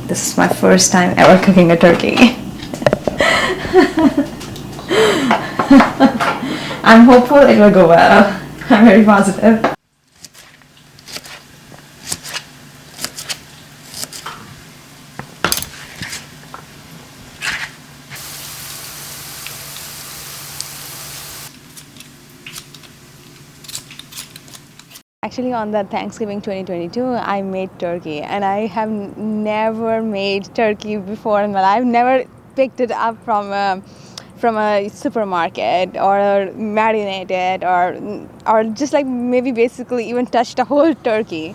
This is my first time ever cooking a turkey. I'm hopeful it will go well. I'm very positive. Actually, on that Thanksgiving 2022, I made turkey, and I have never made turkey before in my life. I've never picked it up from a supermarket or marinated or just like maybe basically even touched a whole turkey.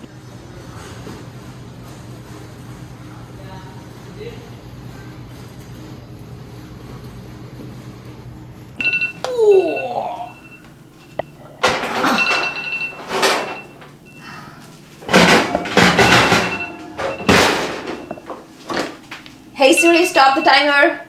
Hey Siri, stop the timer.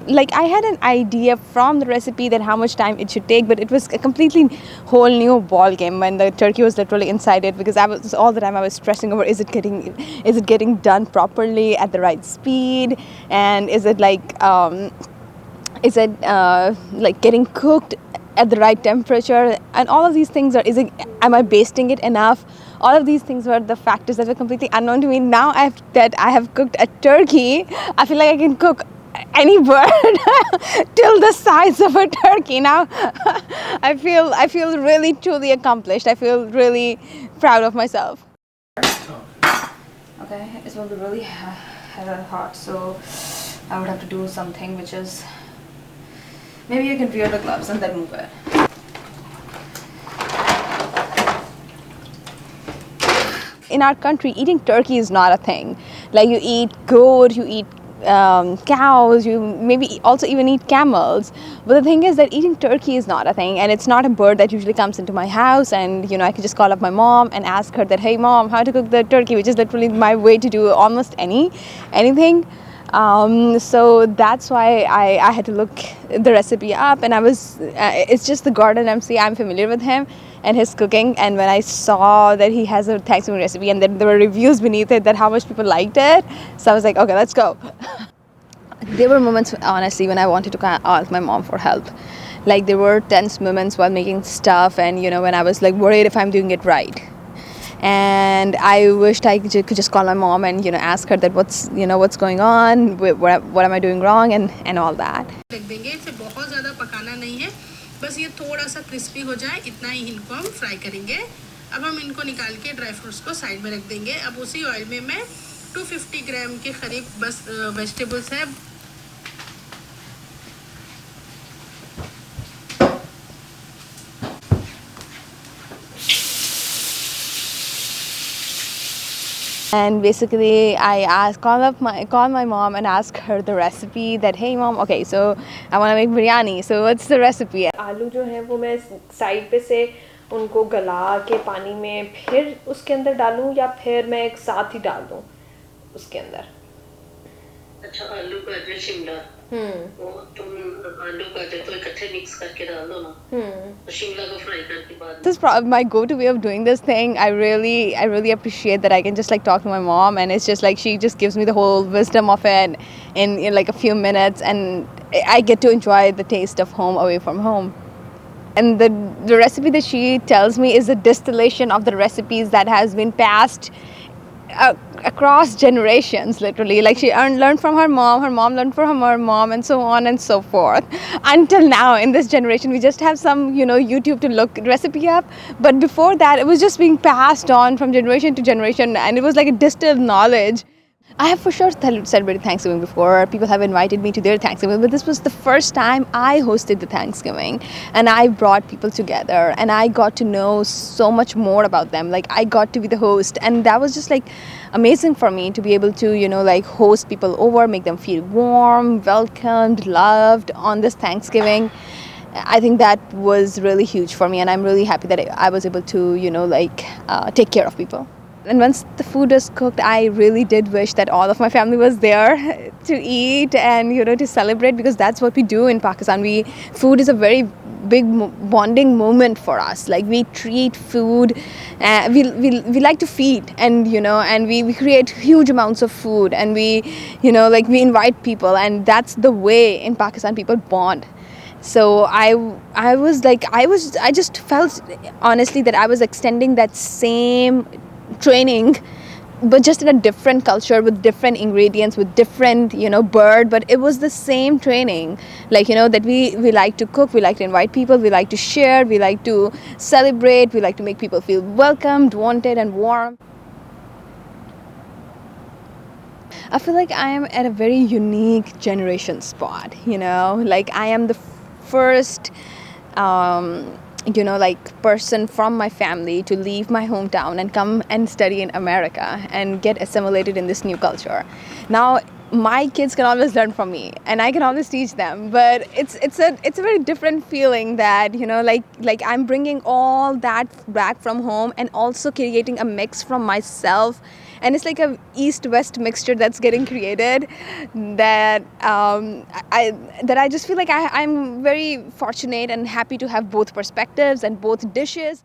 Like I had an idea from the recipe that how much time it should take, but it was a completely whole new ball game when the turkey was literally inside it, because I was all the time I was stressing over is it getting done properly at the right speed, and is it like getting cooked at the right temperature, and all of these things am I basting it enough? All of these things were the factors that were completely unknown to me. Now I have cooked a turkey, I feel like I can cook any bird till the size of a turkey. Now I feel really truly accomplished. I feel really proud of myself. Okay, it's going to be really hot, so I would have to do something which is, maybe you can wear the gloves and then move it. In our country, eating turkey is not a thing. Like you eat goat, you eat cows, you maybe also even eat camels. But the thing is that eating turkey is not a thing, and it's not a bird that usually comes into my house, and I can just call up my mom and ask her that, hey mom, how to cook the turkey, which is literally my way to do almost anything. So that's why I had to look the recipe up, and it's just the Gordon Ramsay. I'm familiar with him and his cooking, and when I saw that he has a Thanksgiving recipe and then there were reviews beneath it that how much people liked it, so I was like, okay, let's go. There were moments, honestly, when I wanted to ask my mom for help. Like there were tense moments while making stuff, and when I was like worried if I'm doing it right. And I wished I could just call my mom and ask her that what's going on, what am I doing wrong, and all that. रख देंगे, इसे बहुत ज़्यादा पकाना नहीं है, बस ये थोड़ा सा क्रिस्पी हो जाए इतना ही इनको हम फ्राई करेंगे। अब हम इनको निकाल के ड्राई फ्रूट्स को साइड में रख देंगे। अब उसी ऑयल में मैं 250 ग्राम के करीब बस वेजिटेबल्स है। And basically, call my mom and ask her the recipe. That hey mom, okay, so I want to make biryani. So what's the recipe? आलू जो है वो मैं साइड पे से उनको गला के पानी में फिर उसके अंदर डालूं, या फिर मैं एक साथ ही डाल दूं उसके अंदर। अच्छा, आलू गाजर शिमला, वो तुम आलू गाजर तो इकट्ठे मिक्स करके डाल दो ना, तो शिमला को फ्राई करके बाद। This is my go-to way of doing this thing. I really appreciate that I can just like talk to my mom, and it's just like she just gives me the whole wisdom of it in like a few minutes, and I get to enjoy the taste of home away from home. And the recipe that she tells me is a distillation of the recipes that has been passed across generations, literally. Like she learned from her mom learned from her mom, and so on and so forth. Until now, in this generation, we just have some, YouTube to look recipe up. But before that, it was just being passed on from generation to generation, and it was like a distilled knowledge. I have for sure celebrated Thanksgiving before. People have invited me to their Thanksgiving, but this was the first time I hosted the Thanksgiving, and I brought people together, and I got to know so much more about them. Like I got to be the host, and that was just like amazing for me to be able to, like host people over, make them feel warm, welcomed, loved on this Thanksgiving. I think that was really huge for me, and I'm really happy that I was able to, take care of people. And once the food was cooked, I really did wish that all of my family was there to eat and, to celebrate, because that's what we do in Pakistan. Food is a very big bonding moment for us. Like, we treat food, we like to feed, and, and we create huge amounts of food, and we invite people, and that's the way in Pakistan people bond. So I just felt honestly that I was extending that same training, but just in a different culture, with different ingredients, with different bird, but it was the same training. Like, that we like to cook, we like to invite people, we like to share, we like to celebrate, we like to make people feel welcomed, wanted, and warm. I feel like I am at a very unique generation spot, like I am the first person from my family to leave my hometown and come and study in America and get assimilated in this new culture. Now my kids can always learn from me, and I can always teach them, but it's a very different feeling that like I'm bringing all that back from home and also creating a mix from myself, and it's like a east-west mixture that's getting created, that I just feel like I'm very fortunate and happy to have both perspectives and both dishes.